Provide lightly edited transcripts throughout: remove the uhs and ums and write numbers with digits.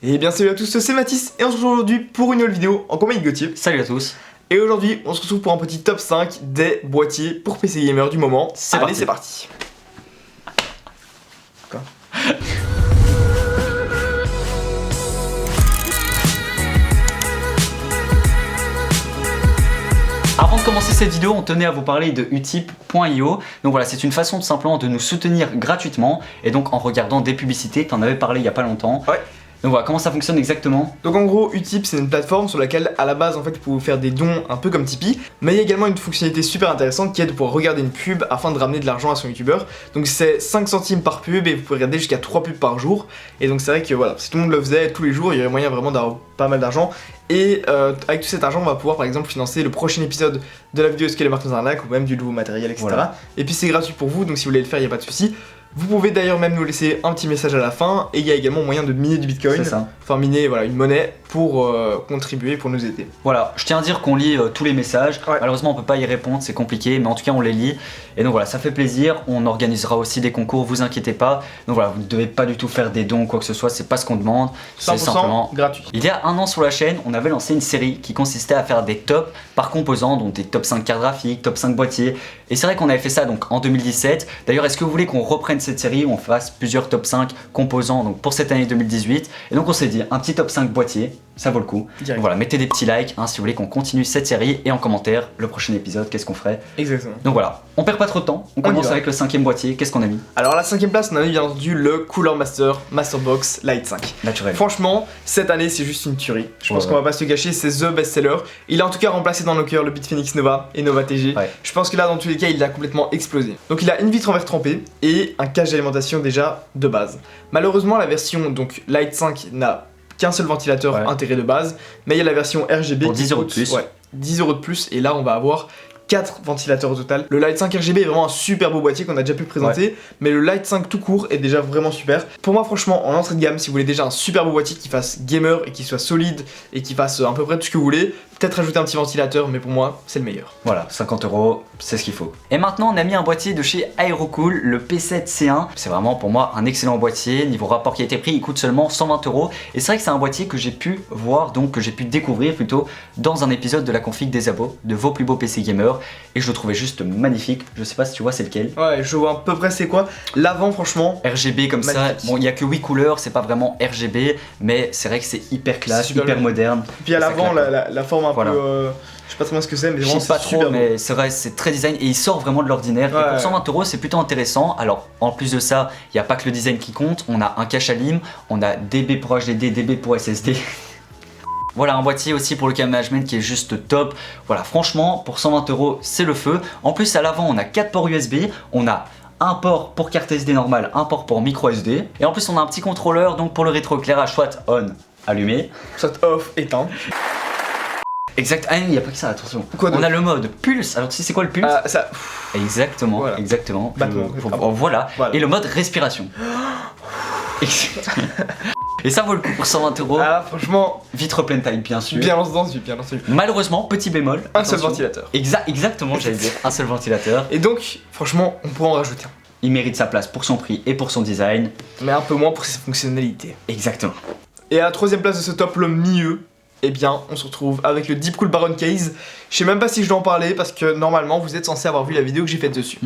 Et bien salut à tous, c'est Mathis et on se retrouve aujourd'hui pour une nouvelle vidéo en compagnie de Gauthier. Salut à tous. Et aujourd'hui on se retrouve pour un petit top 5 des boîtiers pour PC gamer du moment. Allez, c'est parti. Quoi? Avant de commencer cette vidéo, on tenait à vous parler de utip.io. Donc voilà, c'est une façon tout simplement de nous soutenir gratuitement et donc en regardant des publicités. T'en avais parlé il y a pas longtemps. Ouais. Donc voilà, comment ça fonctionne exactement? Donc en gros, Utip c'est une plateforme sur laquelle à la base en fait vous pouvez faire des dons un peu comme Tipeee, mais il y a également une fonctionnalité super intéressante qui est de pouvoir regarder une pub afin de ramener de l'argent à son youtubeur. Donc c'est 5 centimes par pub et vous pouvez regarder jusqu'à 3 pubs par jour. Et donc c'est vrai que voilà, si tout le monde le faisait tous les jours, il y aurait moyen vraiment d'avoir pas mal d'argent. Et avec tout cet argent, on va pouvoir par exemple financer le prochain épisode de la vidéo Est-ce que les marques dans un lac ou même du nouveau matériel, etc. Voilà. Et puis c'est gratuit pour vous, donc si vous voulez le faire, il n'y a pas de souci. Vous pouvez d'ailleurs même nous laisser un petit message à la fin et il y a également moyen de miner du bitcoin, enfin miner voilà, une monnaie pour contribuer, pour nous aider. Voilà, je tiens à dire qu'on lit tous les messages, malheureusement on peut pas y répondre, c'est compliqué, mais en tout cas on les lit. Et donc voilà, ça fait plaisir, on organisera aussi des concours, vous inquiétez pas. Donc voilà, vous ne devez pas du tout faire des dons ou quoi que ce soit, c'est pas ce qu'on demande, c'est simplement gratuit. Il y a un an sur la chaîne, on avait lancé une série qui consistait à faire des tops par composant, donc des top 5 cartes graphiques, top 5 boîtiers. Et c'est vrai qu'on avait fait ça donc en 2017. D'ailleurs, est-ce que vous voulez qu'on reprenne cette série où on fasse plusieurs top 5 composants donc pour cette année 2018? Et donc on s'est dit un petit top 5 boîtier, ça vaut le coup. Donc voilà, mettez des petits likes si vous voulez qu'on continue cette série et en commentaire le prochain épisode, qu'est-ce qu'on ferait. Exactement. Donc voilà, on perd pas trop de temps, on commence avec le 5ème boîtier, qu'est-ce qu'on a mis? Alors à la 5ème place, on a mis bien entendu le Cooler Masterbox Lite 5. Naturel. Franchement, cette année c'est juste une tuerie. Je pense qu'on va pas se le gâcher, c'est the best-seller. Il a en tout cas remplacé dans nos cœurs le Bitfinex Nova et Nova TG. Je pense que là dans tous les cas il a complètement explosé. Donc il a une vitre en verre trempé et un cache d'alimentation déjà de base. Malheureusement la version donc Lite 5 n'a qu'un seul ventilateur intégré de base, mais il y a la version RGB pour 10 € de plus. 10 € de plus et là on va avoir 4 ventilateurs au total. Le Lite 5 RGB est vraiment un super beau boîtier qu'on a déjà pu présenter, mais le Lite 5 tout court est déjà vraiment super. Pour moi franchement en entrée de gamme, si vous voulez déjà un super beau boîtier qui fasse gamer et qui soit solide et qui fasse à peu près tout ce que vous voulez, peut-être rajouter un petit ventilateur, mais pour moi c'est le meilleur. Voilà, 50 €, c'est ce qu'il faut. Et maintenant on a mis un boîtier de chez Aerocool, le P7C1. C'est vraiment pour moi un excellent boîtier. Niveau rapport qualité-prix, il coûte seulement 120 €. Et c'est vrai que c'est un boîtier que j'ai pu voir, donc que j'ai pu découvrir plutôt dans un épisode de la config des abos de vos plus beaux PC gamers. Et je le trouvais juste magnifique. Je sais pas si tu vois c'est lequel. Ouais, je vois à peu près c'est quoi. L'avant franchement RGB comme magnifique. Ça. Bon, il y a que 8 couleurs, c'est pas vraiment RGB, mais c'est vrai que c'est hyper classe, hyper moderne. Puis à l'avant la forme un peu je sais pas très bien ce que c'est, mais vraiment pas trop, mais c'est vrai, c'est très design et il sort vraiment de l'ordinaire. Et pour 120 €, c'est plutôt intéressant. Alors, en plus de ça, il n'y a pas que le design qui compte. On a un cache à LIM, on a DB pour HDD, DB pour SSD. Voilà, un boîtier aussi pour le cable management qui est juste top. Voilà, franchement, pour 120 €, c'est le feu. En plus, à l'avant, on a 4 ports USB, on a un port pour carte SD normale, un port pour micro SD. Et en plus, on a un petit contrôleur donc pour le rétroéclairage, soit on, allumé, soit off, éteint. Exact, ah il n'y a pas que ça, attention. On a le mode pulse, alors tu sais c'est quoi le pulse? Ça... Exactement, voilà. Exactement. Voilà. Et le mode respiration. Et ça vaut le coup pour 120 €. Ah franchement, vitre pleine taille bien sûr. Bien lancé dans ce bien lancé. Malheureusement, petit bémol. Un seul ventilateur. Exactement, j'allais dire, un seul ventilateur. Et donc, franchement, on pourrait en rajouter un. Il mérite sa place pour son prix et pour son design. Mais un peu moins pour ses fonctionnalités. Exactement. Et à la 3ème place de ce top, le milieu, eh bien, on se retrouve avec le Deepcool Baron Case. Je sais même pas si je dois en parler parce que normalement, vous êtes censé avoir vu la vidéo que j'ai faite dessus.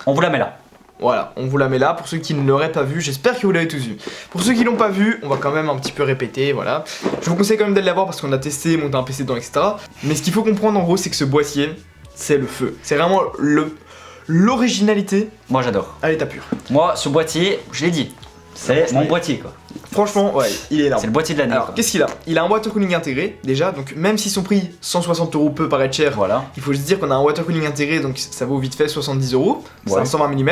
On vous la met là. Voilà, on vous la met là pour ceux qui ne l'auraient pas vu, j'espère que vous l'avez tous vu. Pour ceux qui l'ont pas vu, on va quand même un petit peu répéter, voilà. Je vous conseille quand même d'aller la voir parce qu'on a testé, monté un PC dedans, etc. Mais ce qu'il faut comprendre en gros, c'est que ce boîtier, c'est le feu. C'est vraiment l'originalité. Moi j'adore. À l'état pur. Moi, ce boîtier, je l'ai dit, c'est mon boîtier quoi. Franchement, ouais, il est énorme. C'est le boîtier de l'année. Alors, qu'est-ce qu'il a? Il a un water cooling intégré, déjà, donc même si son prix 160 € peut paraître cher, il faut juste dire qu'on a un water cooling intégré, donc ça vaut vite fait 70 €, c'est un 120 mm.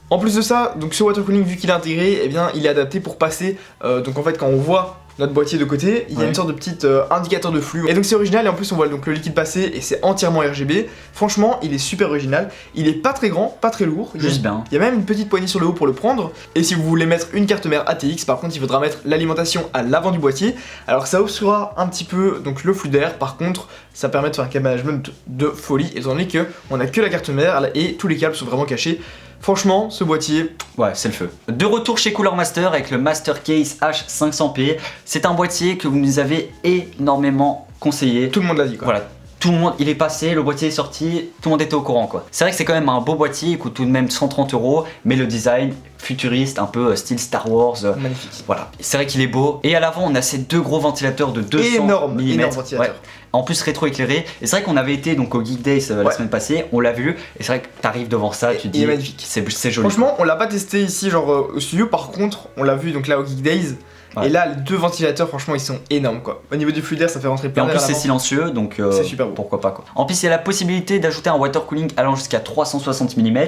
En plus de ça, donc ce water cooling, vu qu'il est intégré, eh bien, il est adapté pour passer, donc en fait, quand on voit notre boîtier de côté, il y a une sorte de petit indicateur de flux. Et donc c'est original et en plus on voit donc le liquide passer et c'est entièrement RGB. Franchement, il est super original. Il est pas très grand, pas très lourd. Juste bien. Il y a même une petite poignée sur le haut pour le prendre. Et si vous voulez mettre une carte mère ATX, par contre, il faudra mettre l'alimentation à l'avant du boîtier. Alors ça obstruera un petit peu donc le flux d'air. Par contre, ça permet de faire un câble management de folie étant donné que on a que la carte mère et tous les câbles sont vraiment cachés. Franchement, ce boîtier, ouais, c'est le feu. De retour chez Cooler Master avec le Master Case H500P. C'est un boîtier que vous nous avez énormément conseillé. tout le monde l'a dit quoi. Voilà, tout le monde, il est passé, le boîtier est sorti, tout le monde était au courant quoi. C'est vrai que c'est quand même un beau boîtier, il coûte tout de même 130 €, mais le design futuriste, un peu style Star Wars. Magnifique. Voilà, c'est vrai qu'il est beau. Et à l'avant, on a ces deux gros ventilateurs de 200 Énorme, mm. énorme ventilateur. En plus rétro-éclairé. Et c'est vrai qu'on avait été donc au Geek Days la semaine passée, on l'a vu. Et c'est vrai que t'arrives devant ça, tu te dis, il est magnifique. C'est joli. Franchement, on l'a pas testé ici, genre au studio. Par contre, on l'a vu donc là au Geek Days. Ouais. Et là, les deux ventilateurs, franchement, ils sont énormes quoi. Au niveau du flux d'air, ça fait rentrer Et plein en d'air plus à c'est l'avant. silencieux, donc C'est super beau. pourquoi pas quoi. En plus il y a la possibilité d'ajouter un water cooling allant jusqu'à 360 mm.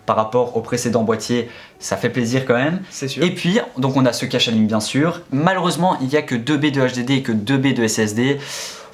Par rapport au précédent boîtier, ça fait plaisir quand même. C'est sûr. Et puis, donc on a ce cache à ligne bien sûr. Malheureusement, il n'y a que 2 B de HDD et que 2 B de SSD.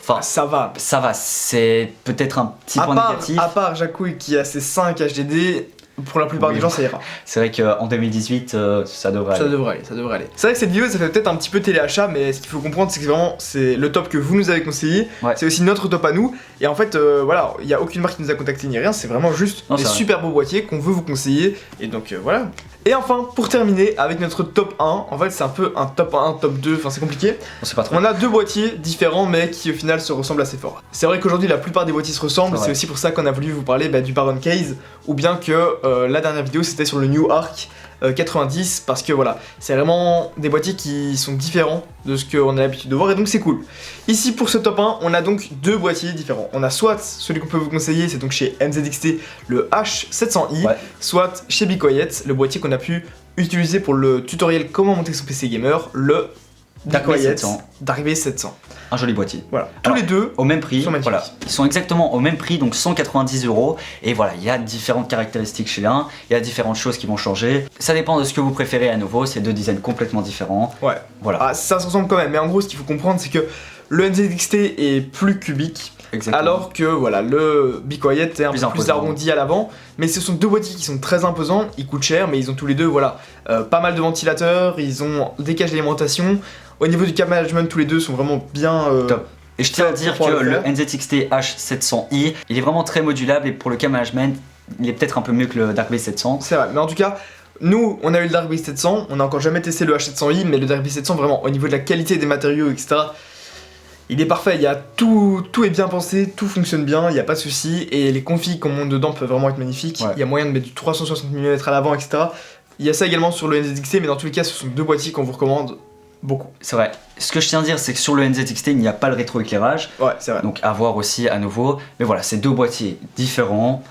Enfin, Ça va. ça va, c'est peut-être un petit point négatif. À part Jacouille qui a ses 5 HDD, pour la plupart Oui, des gens, ça ira. C'est vrai qu'en 2018, ça devrait Ça aller. devrait aller, ça devrait aller. C'est vrai que cette vidéo, ça fait peut-être un petit peu téléachat, mais ce qu'il faut comprendre, c'est que vraiment, c'est le top que vous nous avez conseillé. Ouais. C'est aussi notre top à nous. Et en fait, voilà, il n'y a aucune marque qui nous a contacté ni rien. C'est vraiment juste Non, des c'est vrai. super beaux boîtiers qu'on veut vous conseiller. Et donc voilà. Et enfin, pour terminer avec notre top 1, en fait, c'est un peu un top 1, top 2, enfin, c'est compliqué. On sait pas trop. On a deux boîtiers différents, mais qui au final se ressemblent assez fort. C'est vrai qu'aujourd'hui, la plupart des boîtiers se ressemblent. C'est C'est vrai. aussi pour ça qu'on a voulu vous parler du Baron Case, ou bien que la dernière vidéo, c'était sur le New Arc 90, parce que voilà, c'est vraiment des boîtiers qui sont différents de ce qu'on a l'habitude de voir, et donc c'est cool. Ici, pour ce top 1, on a donc deux boîtiers différents. On a soit celui qu'on peut vous conseiller, c'est donc chez MZXT, le H700i, Ouais. soit chez Be Quiet, le boîtier qu'on a pu utiliser pour le tutoriel comment monter son PC gamer, le Dark Be Quiet 700. Dark Base 700. Un joli boîtier. Voilà, Alors, tous les deux. Au même prix, Ils sont magnifiques. voilà. Ils sont exactement au même prix, donc 190 €. Et voilà, il y a différentes caractéristiques chez l'un, il y a différentes choses qui vont changer. Ça dépend de ce que vous préférez à nouveau, c'est deux designs complètement différents. Ouais. Voilà, Ah, ça se ressemble quand même, mais en gros, ce qu'il faut comprendre, c'est que le NZXT est plus cubique, exactement. alors que voilà, le Be Quiet est un Plus peu plus imposant. arrondi à l'avant. Mais ce sont deux boîtiers qui sont très imposants, ils coûtent cher, mais ils ont tous les deux voilà, pas mal de ventilateurs, ils ont des caches d'alimentation. Au niveau du cap management, tous les deux sont vraiment bien. Top. Et je tiens à dire que Pour le le faire. NZXT H700i, il est vraiment très modulable et pour le cam management, il est peut-être un peu mieux que le Dark Base 700. C'est vrai, mais en tout cas, nous, on a eu le Dark Base 700, on a encore jamais testé le H700i, mais le Dark Base 700, vraiment, au niveau de la qualité des matériaux, etc., il est parfait, il y a tout est bien pensé, tout fonctionne bien, il n'y a pas de souci, et les configs qu'on monte dedans peuvent vraiment être magnifiques, Ouais. il y a moyen de mettre du 360 mm à l'avant, etc. Il y a ça également sur le NZXT, mais dans tous les cas, ce sont deux boîtiers qu'on vous recommande beaucoup. C'est vrai. Ce que je tiens à dire, c'est que sur le NZXT, il n'y a pas le rétroéclairage, Ouais, c'est vrai. donc à voir aussi à nouveau. Mais voilà, c'est deux boîtiers différents,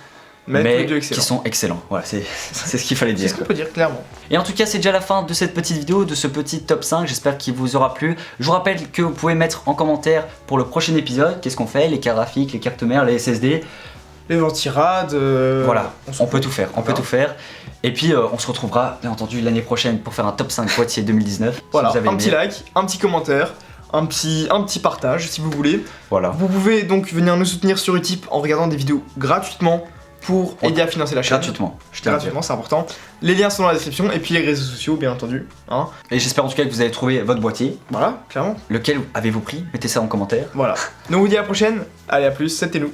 Mais, tous les mais deux qui excellents. sont excellents. Voilà, c'est ce qu'il fallait C'est dire. ce qu'on peut dire, clairement. Et en tout cas, c'est déjà la fin de cette petite vidéo, de ce petit top 5. J'espère qu'il vous aura plu. Je vous rappelle que vous pouvez mettre en commentaire pour le prochain épisode qu'est-ce qu'on fait, les cartes graphiques, les cartes mères, les SSD. Les ventirades, Voilà, s'en on peut fout. tout faire, on peut Voilà. tout faire. Et puis on se retrouvera bien entendu l'année prochaine pour faire un top 5 boîtier 2019. Voilà, si vous avez un petit aimé. like, un petit commentaire, un petit partage si vous voulez. Voilà. Vous pouvez donc venir nous soutenir sur Utip en regardant des vidéos gratuitement pour aider à financer la chaîne. Gratuitement, je tiens à dire. Gratuitement, c'est important. Les liens sont dans la description et puis les réseaux sociaux, bien entendu. Hein. Et j'espère en tout cas que vous avez trouvé votre boîtier. Voilà, clairement. Lequel avez-vous pris? Mettez ça en commentaire. Voilà. Donc on vous dit à la prochaine. Allez, à plus, c'était nous.